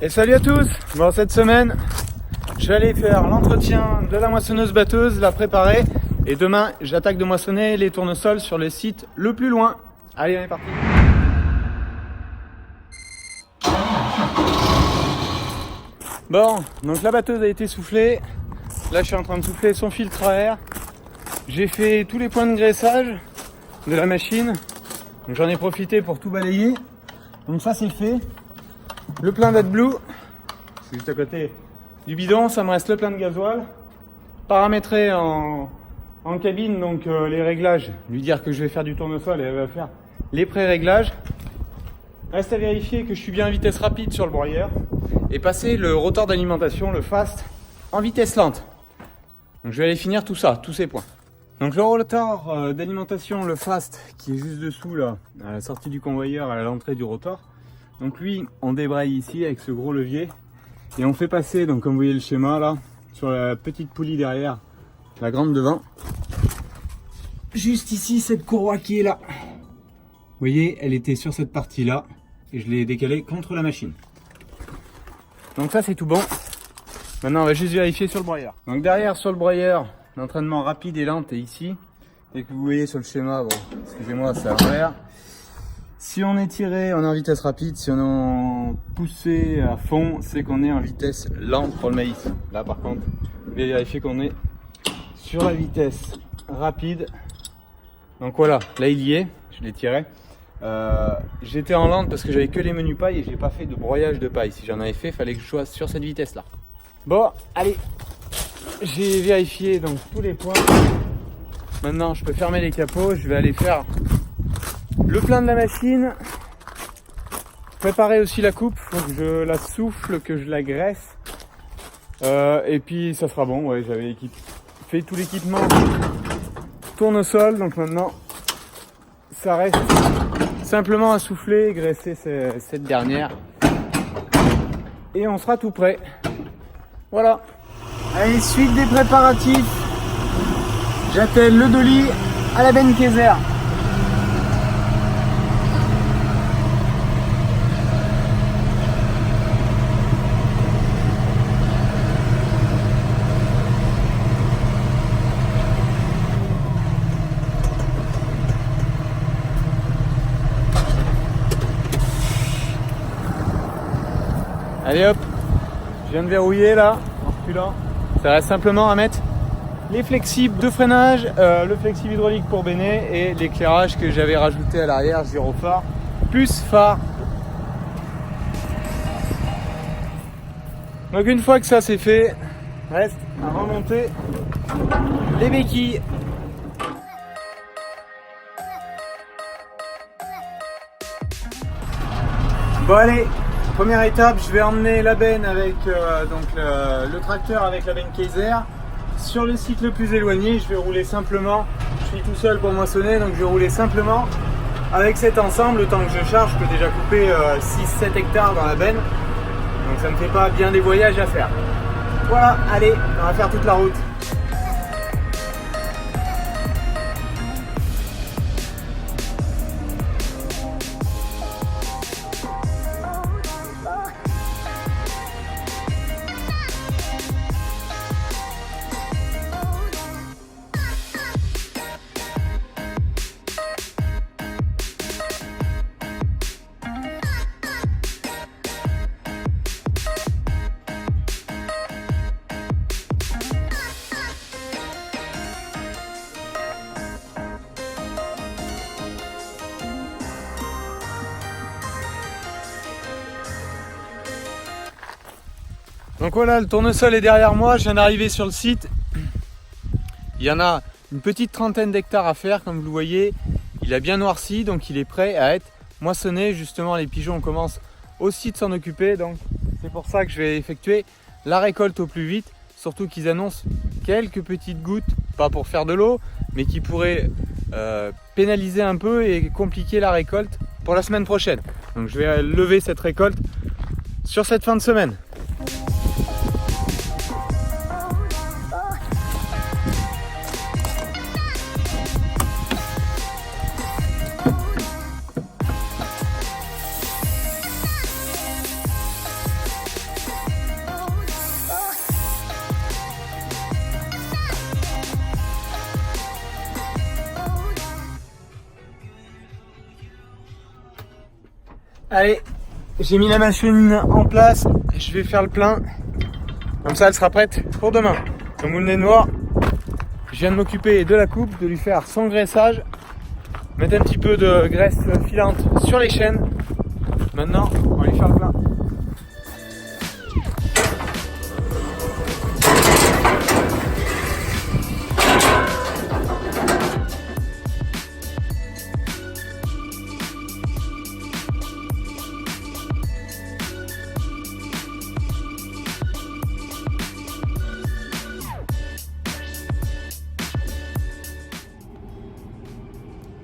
Et salut à tous. Bon, cette semaine, je vais aller faire l'entretien de la moissonneuse batteuse, la préparer. Et demain, j'attaque de moissonner les tournesols sur le site le plus loin. Allez, on est parti. Bon, donc la batteuse a été soufflée. Là, je suis en train de souffler son filtre à air. J'ai fait tous les points de graissage de la machine. Donc j'en ai profité pour tout balayer. Donc ça, c'est fait. Le plein d'AdBlue, c'est juste à côté du bidon. Ça me reste le plein de gasoil. Paramétré en cabine, donc les réglages. Lui dire que je vais faire du tournesol et elle va faire les pré-réglages. Reste à vérifier que je suis bien en vitesse rapide sur le broyeur. Et passer le rotor d'alimentation, le fast, en vitesse lente. Donc je vais aller finir tout ça, tous ces points. Donc le rotor d'alimentation, le fast, qui est juste dessous là, à la sortie du convoyeur, à l'entrée du rotor. Donc lui, on débraye ici avec ce gros levier. Et on fait passer, donc comme vous voyez le schéma là, sur la petite poulie derrière, la grande devant. Juste ici, cette courroie qui est là. Vous voyez, elle était sur cette partie là. Et je l'ai décalée contre la machine. Donc ça c'est tout bon. Maintenant on va juste vérifier sur le broyeur. Donc derrière sur le broyeur, l'entraînement rapide et lent est ici. Et que vous voyez sur le schéma, bon, excusez-moi, c'est à l'envers. Si on est tiré, on est en vitesse rapide. Si on est poussé à fond, c'est qu'on est en vitesse lente pour le maïs. Là par contre, vous allez vérifier qu'on est sur la vitesse rapide. Donc voilà, là il y est, je l'ai tiré. J'étais en lente parce que j'avais que les menus paille et j'ai pas fait de broyage de paille. Si j'en avais fait, il fallait que je sois sur cette vitesse là. Bon, allez, j'ai vérifié donc tous les points. Maintenant je peux fermer les capots. Je vais aller faire le plein de la machine, préparer aussi la coupe. Faut que je la souffle, que je la graisse et puis ça sera bon. Ouais, j'avais fait tout l'équipement tournesol, donc maintenant ça reste simplement à souffler et graisser cette dernière. Et on sera tout prêt. Voilà. Allez, suite des préparatifs. J'attelle le dolly à la Benkeser. Allez hop, je viens de verrouiller là, en reculant. Ça reste simplement à mettre les flexibles de freinage, le flexible hydraulique pour Béné et l'éclairage que j'avais rajouté à l'arrière, gyrophare, plus phare. Donc une fois que ça c'est fait, reste à remonter les béquilles. Bon allez, première étape, je vais emmener la benne avec le tracteur avec la Benkeser sur le site le plus éloigné. Je vais rouler simplement, je suis tout seul pour moissonner, donc je vais rouler simplement avec cet ensemble. Le temps que je charge, je peux déjà couper 6-7 hectares dans la benne, donc ça ne me fait pas bien des voyages à faire. Voilà, allez, on va faire toute la route. Donc voilà, le tournesol est derrière moi, je viens d'arriver sur le site. Il y en a une petite trentaine d'hectares à faire, comme vous le voyez. Il a bien noirci, donc il est prêt à être moissonné. Justement, les pigeons commencent aussi de s'en occuper, donc c'est pour ça que je vais effectuer la récolte au plus vite. Surtout qu'ils annoncent quelques petites gouttes, pas pour faire de l'eau, mais qui pourraient pénaliser un peu et compliquer la récolte pour la semaine prochaine. Donc je vais lever cette récolte sur cette fin de semaine. Allez, j'ai mis la machine en place, je vais faire le plein. Comme ça elle sera prête pour demain. Comme vous venez de voir, je viens de m'occuper de la coupe, de lui faire son graissage, mettre un petit peu de graisse filante sur les chaînes. Maintenant, on va lui faire le plein.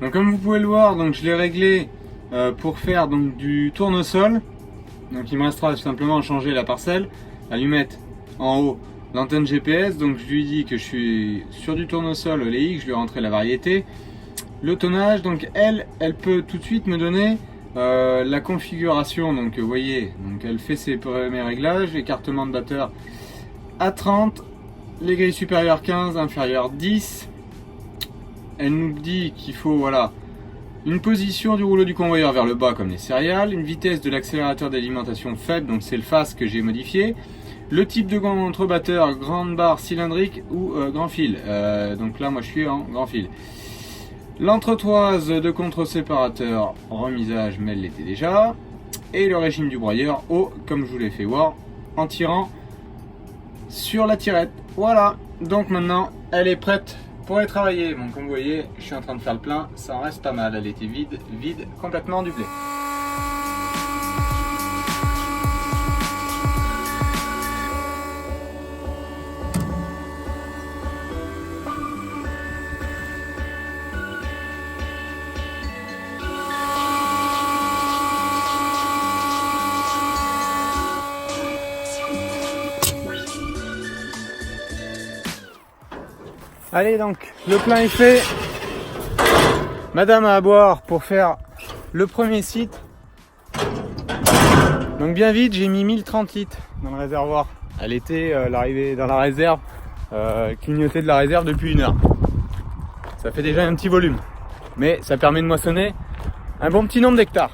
Donc comme vous pouvez le voir, donc je l'ai réglé pour faire donc du tournesol. Donc il me restera simplement à changer la parcelle, à lui mettre en haut l'antenne GPS. Donc je lui dis que je suis sur du tournesol OLX, je lui ai rentré la variété. Le tonnage, donc elle peut tout de suite me donner la configuration. Donc vous voyez, donc elle fait ses premiers réglages, écartement de batteur à 30, les grilles supérieures 15, inférieures 10. Elle nous dit qu'il faut voilà, une position du rouleau du convoyeur vers le bas comme les céréales, une vitesse de l'accélérateur d'alimentation faible, donc c'est le phase que j'ai modifié, le type de contrebatteur, grande barre cylindrique ou grand fil, donc là moi je suis en grand fil. L'entretoise de contre-séparateur, remisage mais elle l'était déjà, et le régime du broyeur haut comme je vous l'ai fait voir en tirant sur la tirette. Voilà, donc maintenant elle est prête pour aller travailler. Bon, comme vous voyez, je suis en train de faire le plein, ça en reste pas mal, elle était vide complètement du blé. Allez, donc le plein est fait. Madame a à boire pour faire le premier site. Donc bien vite, j'ai mis 1030 litres dans le réservoir. Elle était l'arrivée dans la réserve, clignotée de la réserve depuis 1 heure. Ça fait déjà un petit volume, mais ça permet de moissonner un bon petit nombre d'hectares.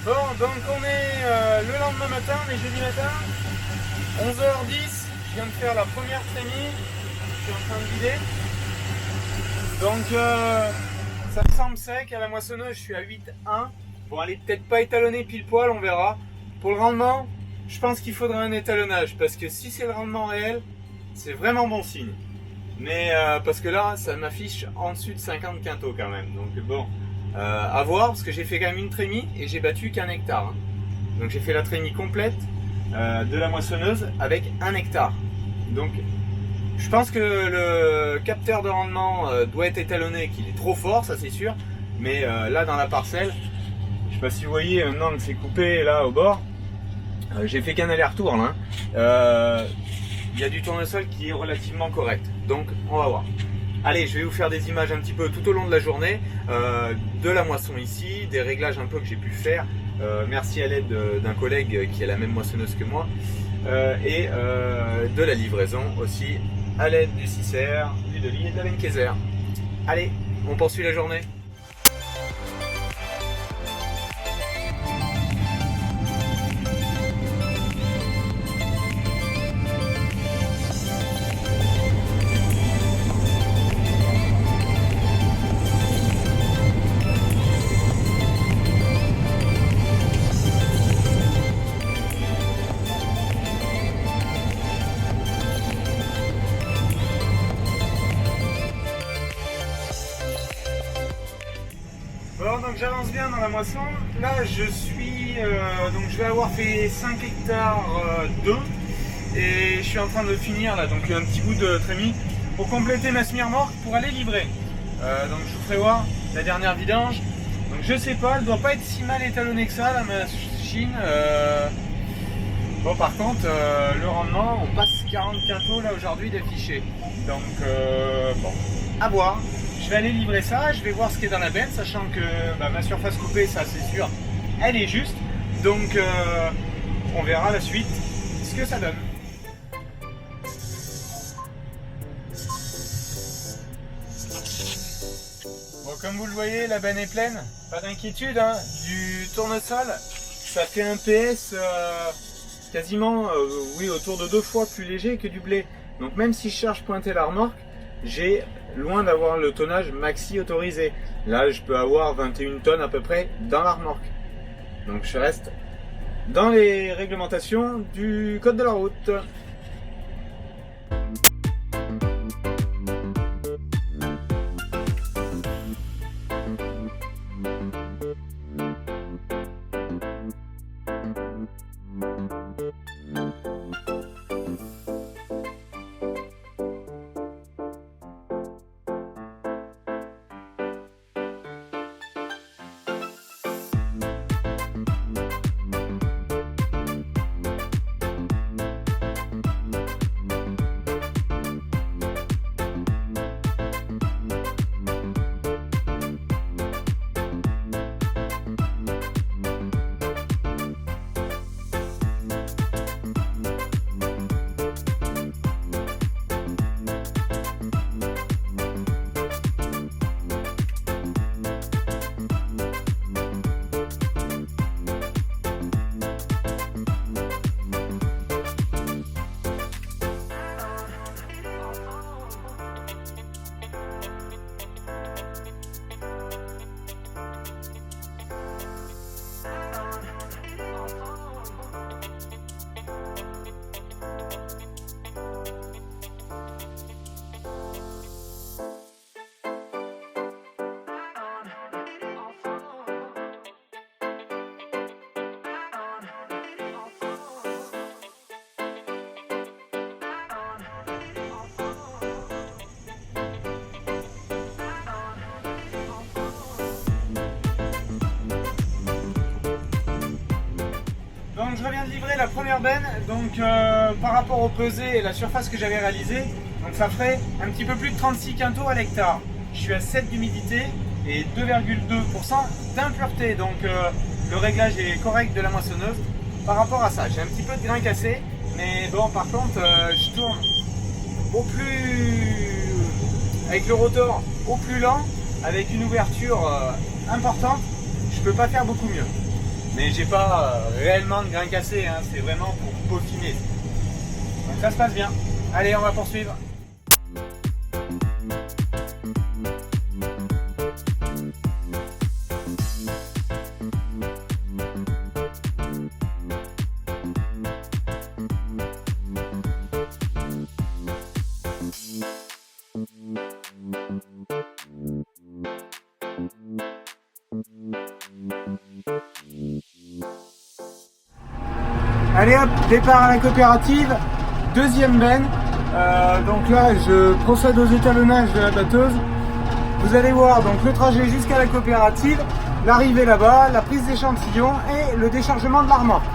Bon, donc on est le lendemain matin, on est jeudi matin, 11h10, je viens de faire la première trémie, je suis en train de vider. Donc ça me semble sec, à la moissonneuse je suis à 8,1. Bon, elle est peut-être pas étalonnée pile poil, on verra. Pour le rendement, je pense qu'il faudra un étalonnage, parce que si c'est le rendement réel, c'est vraiment bon signe. Mais parce que là, ça m'affiche en dessus de 50 quintaux quand même, donc bon. À voir, parce que j'ai fait quand même une trémie et j'ai battu qu'1 hectare. Hein. Donc j'ai fait la trémie complète de la moissonneuse avec 1 hectare. Donc je pense que le capteur de rendement doit être étalonné, qu'il est trop fort, ça c'est sûr. Mais là dans la parcelle, je sais pas si vous voyez maintenant que c'est coupé là au bord. J'ai fait qu'un aller-retour là. Il y a du tournesol qui est relativement correct. Donc on va voir. Allez, je vais vous faire des images un petit peu tout au long de la journée de la moisson ici, des réglages un peu que j'ai pu faire. Merci à l'aide d'un collègue qui a la même moissonneuse que moi et de la livraison aussi à l'aide du Sicer, du Deli et de la Bencaiser. Allez, on poursuit la journée. Bon, donc j'avance bien dans la moisson. Là, donc je vais avoir fait 5 hectares d'eau et je suis en train de finir là, donc un petit bout de trémie pour compléter ma semi-remorque pour aller livrer. Donc je vous ferai voir la dernière vidange. Donc je sais pas, elle doit pas être si mal étalonnée que ça la machine. Bon, par contre, le rendement, on passe 40 quintaux là aujourd'hui d'affiché. Donc bon, à voir. Je vais aller livrer ça, je vais voir ce qui est dans la benne, sachant que ma surface coupée, ça c'est sûr, elle est juste. Donc on verra la suite, ce que ça donne. Bon, comme vous le voyez, la benne est pleine, pas d'inquiétude, hein. Du tournesol, ça fait un PS quasiment oui, autour de 2 fois plus léger que du blé. Donc même si je cherche pointer la remorque, j'ai loin d'avoir le tonnage maxi autorisé. Là, je peux avoir 21 tonnes à peu près dans la remorque. Donc je reste dans les réglementations du code de la route. Donc je reviens de livrer la première benne, donc par rapport au pesé et la surface que j'avais réalisée, donc ça ferait un petit peu plus de 36 quintaux à l'hectare. Je suis à 7 d'humidité et 2,2% d'impureté, donc le réglage est correct de la moissonneuse par rapport à ça. J'ai un petit peu de grain cassé, mais bon, par contre je tourne au plus, avec le rotor au plus lent, avec une ouverture importante, je peux pas faire beaucoup mieux. Mais j'ai pas réellement de grain cassé, hein, c'est vraiment pour peaufiner. Donc ça se passe bien. Allez, on va poursuivre. Allez hop, départ à la coopérative, deuxième benne. Donc là, je procède aux étalonnages de la batteuse. Vous allez voir donc le trajet jusqu'à la coopérative, l'arrivée là-bas, la prise d'échantillon et le déchargement de la remorque.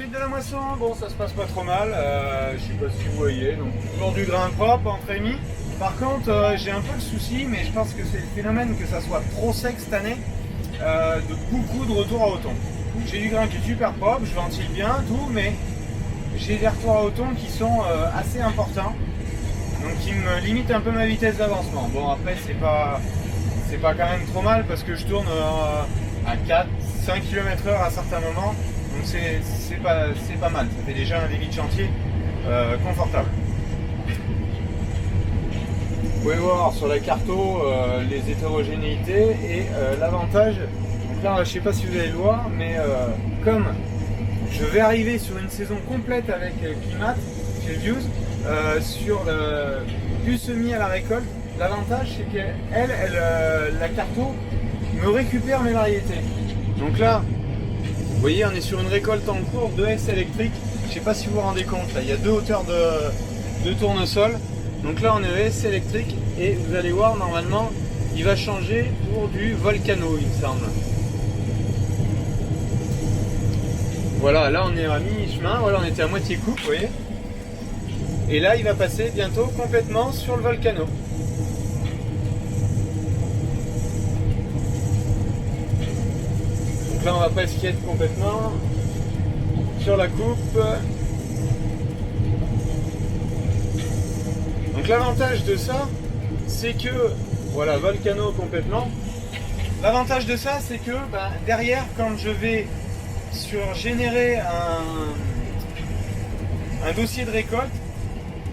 suite de la moisson, bon ça se passe pas trop mal, je sais pas si vous voyez, donc toujours du grain propre entre amis. Par contre j'ai un peu le souci, mais je pense que c'est le phénomène que ça soit trop sec cette année, de beaucoup de retours à automne. J'ai du grain qui est super propre, je ventile bien, tout, mais j'ai des retours à automne qui sont assez importants, donc qui me limitent un peu ma vitesse d'avancement. Bon après c'est pas quand même trop mal parce que je tourne à 4-5 km/h à certains moments, donc c'est pas mal, ça fait déjà un débit de chantier confortable. Vous pouvez voir sur la carto les hétérogénéités et l'avantage, donc là je sais pas si vous allez le voir, mais comme je vais arriver sur une saison complète avec Climat chez Views, sur du semis à la récolte, l'avantage c'est qu'elle, la carto, me récupère mes variétés. Donc là, vous voyez, on est sur une récolte en cours de S électrique. Je ne sais pas si vous vous rendez compte, là, il y a deux hauteurs de tournesol. Donc là, on est ES électrique et vous allez voir, normalement, il va changer pour du Volcano, il me semble. Voilà, là, on est à mi-chemin. Voilà, on était à moitié coupe, vous voyez. Et là, il va passer bientôt complètement sur le Volcano. Donc là, on va presque être complètement sur la coupe. Donc l'avantage de ça, c'est que, voilà, Volcano complètement. L'avantage de ça, c'est que derrière, quand je vais générer un dossier de récolte,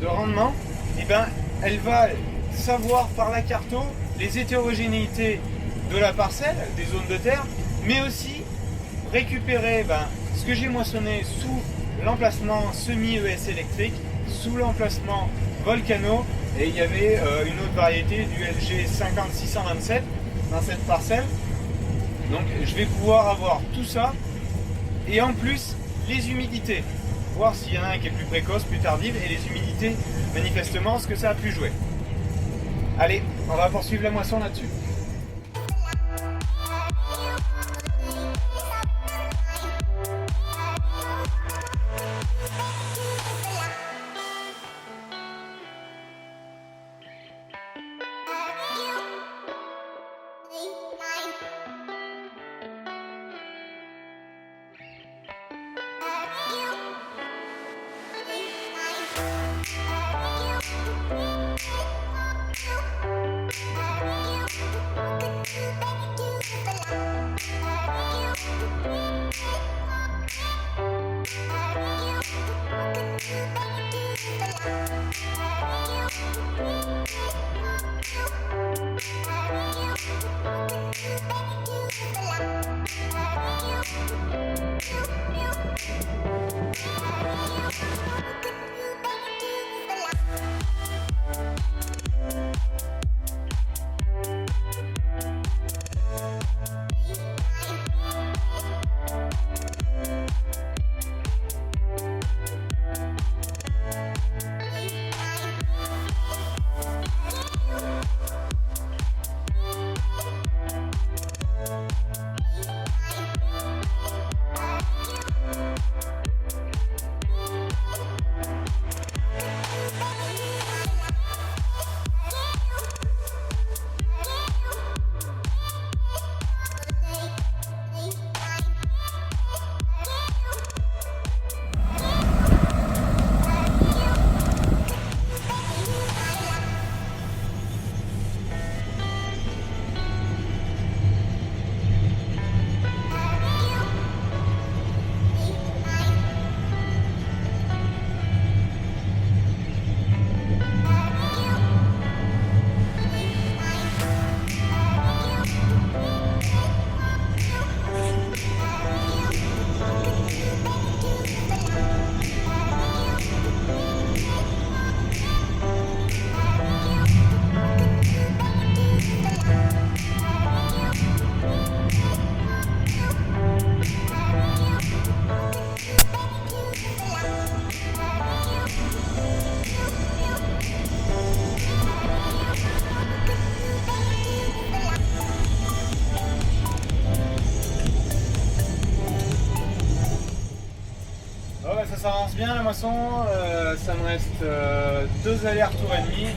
de rendement, et elle va savoir par la carto les hétérogénéités de la parcelle, des zones de terre, mais aussi récupérer ce que j'ai moissonné sous l'emplacement semi-ES électrique, sous l'emplacement Volcano, et il y avait une autre variété du LG 5627 dans cette parcelle. Donc je vais pouvoir avoir tout ça, et en plus les humidités, voir s'il y en a un qui est plus précoce, plus tardive, et les humidités, manifestement, ce que ça a pu jouer. Allez, on va poursuivre la moisson là-dessus. ça avance bien la moisson, ça me reste 2 allers-retours et demi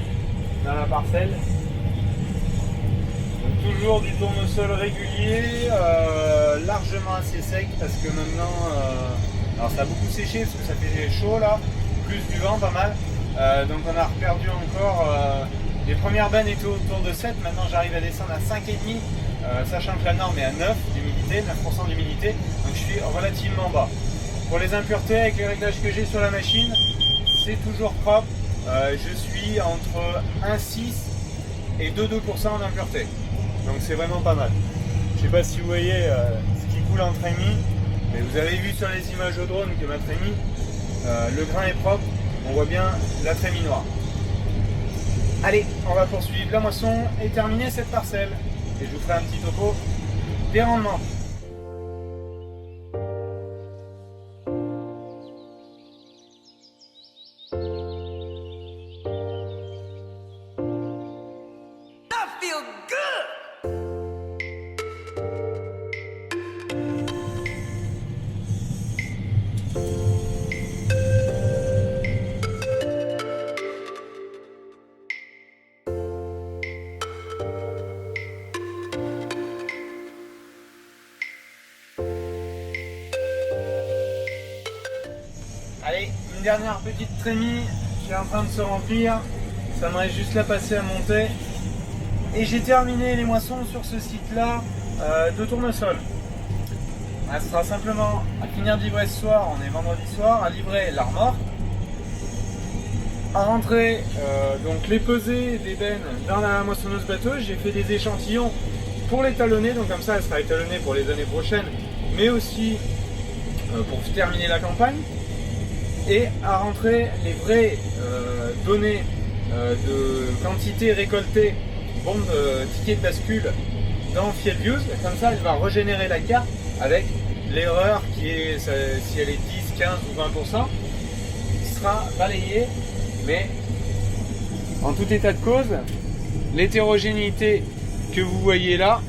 dans la parcelle. Donc, toujours du tournesol régulier, largement assez sec parce que maintenant, alors ça a beaucoup séché parce que ça fait chaud là, plus du vent pas mal. Donc on a reperdu encore, les premières bennes étaient autour de 7, maintenant j'arrive à descendre à 5,5, sachant que la norme est à 9 d'humidité, 9% d'humidité, donc je suis relativement bas. Pour les impuretés, avec les réglages que j'ai sur la machine, c'est toujours propre, je suis entre 1,6 et 2,2% d'impureté, donc c'est vraiment pas mal. Je sais pas si vous voyez ce qui coule en trémie, mais vous avez vu sur les images au drone que ma trémie, le grain est propre, on voit bien la trémie noire. Allez, on va poursuivre. La moisson est terminée cette parcelle. Et je vous ferai un petit topo des rendements. Allez, une dernière petite trémie qui est en train de se remplir. Ça me reste juste la passer à monter. Et j'ai terminé les moissons sur ce site-là de tournesol. Ce sera simplement à finir de livrer ce soir, on est vendredi soir, à livrer la remorque. À rentrer donc les pesées des bennes dans la moissonneuse batteuse. J'ai fait des échantillons pour les talonner, donc comme ça elle sera étalonnée pour les années prochaines, mais aussi pour terminer la campagne. Et à rentrer les vraies données de quantité récoltée, bombe ticket de bascule dans FieldViews. Comme ça, elle va régénérer la carte avec l'erreur qui est, si elle est 10, 15 ou 20%, qui sera balayée. Mais en tout état de cause, l'hétérogénéité que vous voyez là,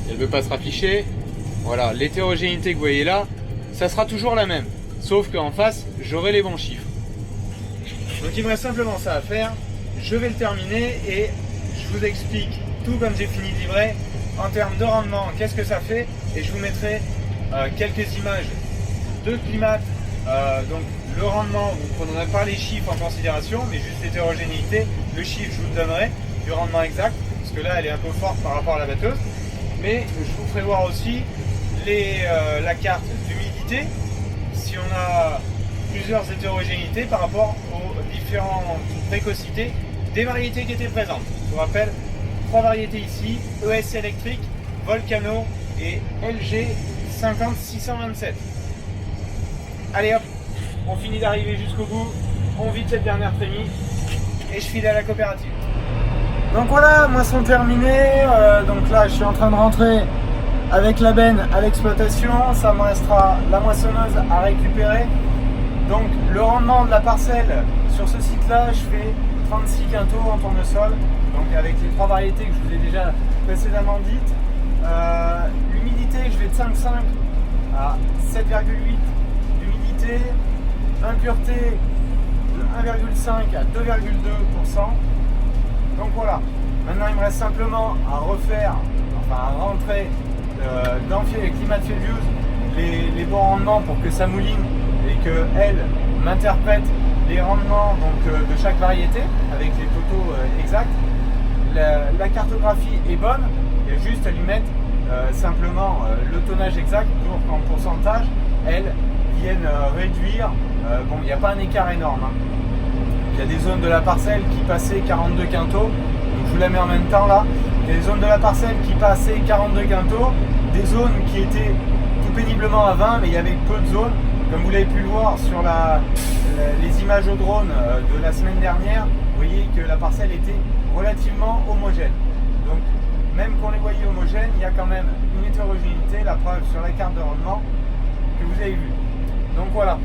elle ne veut pas se rafficher. Voilà, l'hétérogénéité que vous voyez là, ça sera toujours la même. Sauf qu'en face, j'aurai les bons chiffres. Donc il me reste simplement ça à faire. Je vais le terminer et je vous explique tout comme j'ai fini de livrer en termes de rendement, qu'est-ce que ça fait. Et je vous mettrai quelques images de climat. Donc le rendement, vous ne prendrez pas les chiffres en considération, mais juste l'hétérogénéité. Le chiffre, je vous le donnerai du rendement exact, parce que là, elle est un peu forte par rapport à la batteuse. Mais je vous ferai voir aussi la carte d'humidité. Si on a plusieurs hétérogénéités par rapport aux différentes précocités des variétés qui étaient présentes. Je vous rappelle, 3 variétés ici, ES électrique, Volcano et LG 50627. Allez hop, on finit d'arriver jusqu'au bout, on vide cette dernière trémie et je file à la coopérative. Donc voilà, moisson terminée, donc là je suis en train de rentrer avec la benne à l'exploitation, ça me restera la moissonneuse à récupérer. Donc le rendement de la parcelle sur ce site-là, je fais 36 quintaux en tournesol, donc avec les 3 variétés que je vous ai déjà précédemment dites. L'humidité, je vais de 5,5 à 7,8 d'humidité, impureté de 1,5 à 2,2%. Donc voilà, maintenant il me reste simplement à refaire, enfin à rentrer dans le climat de FieldViews les bons rendements pour que ça mouline et qu'elle m'interprète les rendements donc, de chaque variété avec les totaux exacts. La cartographie est bonne, il y a juste à lui mettre simplement le tonnage exact pour qu'en pourcentage elle vienne réduire. Bon, il n'y a pas un écart énorme, hein. Il y a des zones de la parcelle qui passaient 42 quintaux, donc je vous la mets en même temps là. Il y a des zones de la parcelle qui passaient 42 quintaux, des zones qui étaient tout péniblement à 20, mais il y avait peu de zones. Comme vous l'avez pu le voir sur les images au drone de la semaine dernière, vous voyez que la parcelle était relativement homogène. Donc même qu'on les voyait homogènes, il y a quand même une hétérogénéité, la preuve sur la carte de rendement que vous avez vue. Donc voilà.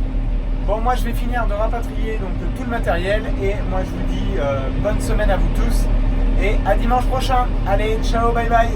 Bon, moi je vais finir de rapatrier donc tout le matériel et moi je vous dis bonne semaine à vous tous et à dimanche prochain. Allez, ciao, bye bye.